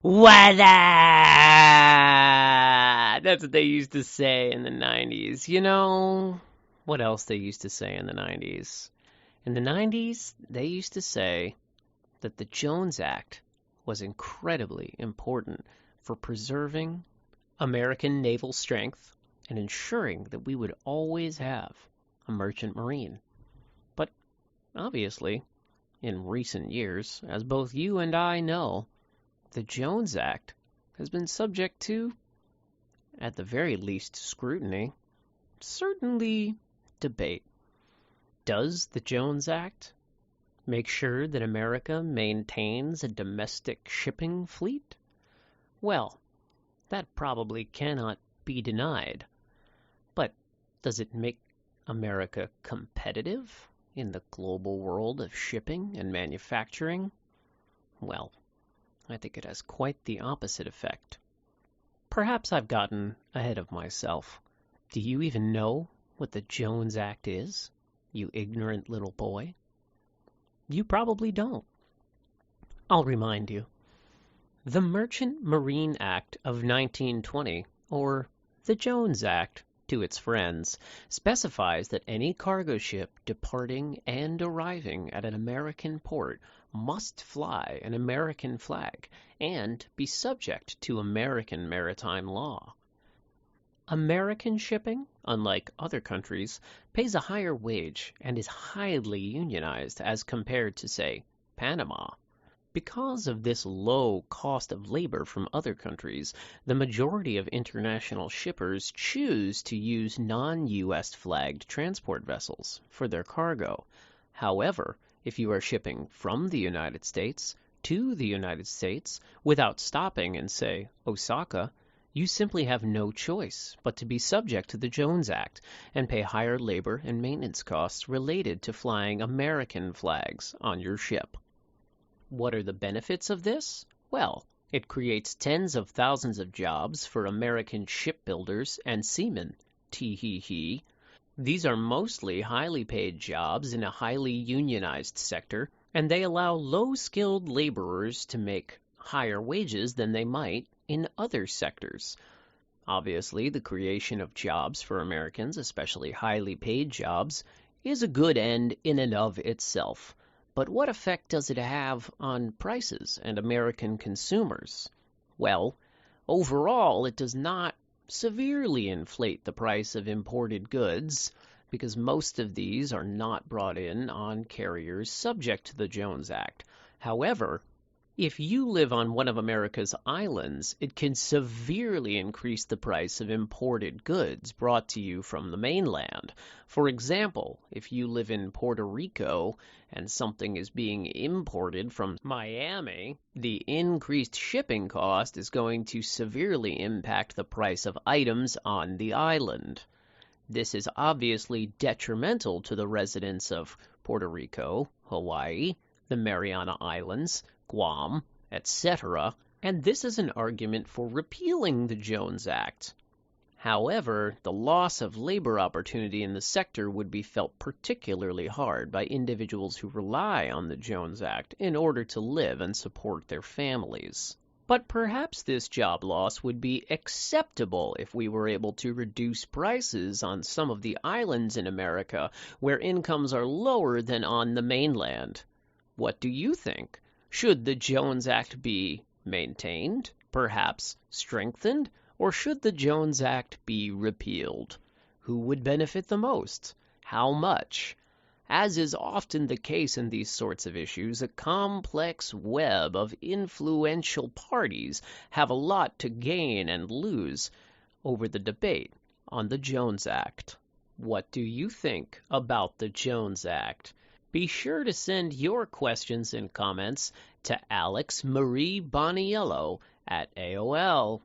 What? That's what they used to say in the 90s. What else they used to say in the 90s? In the 90s, they used to say that the Jones Act was incredibly important for preserving American naval strength and ensuring that we would always have a merchant marine. But obviously, in recent years, as both you and I know, the Jones Act has been subject to, at the very least, scrutiny, certainly debate. Does the Jones Act make sure that America maintains a domestic shipping fleet? Well, that probably cannot be denied. But does it make America competitive in the global world of shipping and manufacturing? Well, I think it has quite the opposite effect. Perhaps I've gotten ahead of myself. Do you even know what the Jones Act is, you ignorant little boy? You probably don't. I'll remind you. The Merchant Marine Act of 1920, or the Jones Act to its friends, specifies that any cargo ship departing and arriving at an American port must fly an American flag and be subject to American maritime law. American shipping, unlike other countries, pays a higher wage and is highly unionized as compared to, say, Panama. Because of this low cost of labor from other countries, the majority of international shippers choose to use non-U.S. flagged transport vessels for their cargo. However, if you are shipping from the United States to the United States without stopping in, say, Osaka, you simply have no choice but to be subject to the Jones Act and pay higher labor and maintenance costs related to flying American flags on your ship. What are the benefits of this? Well, it creates tens of thousands of jobs for American shipbuilders and seamen. Tee-hee-hee. These are mostly highly paid jobs in a highly unionized sector, and they allow low-skilled laborers to make higher wages than they might in other sectors. Obviously, the creation of jobs for Americans, especially highly paid jobs, is a good end in and of itself. But what effect does it have on prices and American consumers? Well, overall, it does not severely inflate the price of imported goods, because most of these are not brought in on carriers subject to the Jones Act. However, if you live on one of America's islands, it can severely increase the price of imported goods brought to you from the mainland. For example, if you live in Puerto Rico and something is being imported from Miami, the increased shipping cost is going to severely impact the price of items on the island. This is obviously detrimental to the residents of Puerto Rico, Hawaii, the Mariana Islands, Guam, etc., and this is an argument for repealing the Jones Act. However, the loss of labor opportunity in the sector would be felt particularly hard by individuals who rely on the Jones Act in order to live and support their families. But perhaps this job loss would be acceptable if we were able to reduce prices on some of the islands in America where incomes are lower than on the mainland. What do you think? Should the Jones Act be maintained, perhaps strengthened, or should the Jones Act be repealed? Who would benefit the most? How much? As is often the case in these sorts of issues, a complex web of influential parties have a lot to gain and lose over the debate on the Jones Act. What do you think about the Jones Act? Be sure to send your questions and comments to Alex Marie Boniello at AOL.com.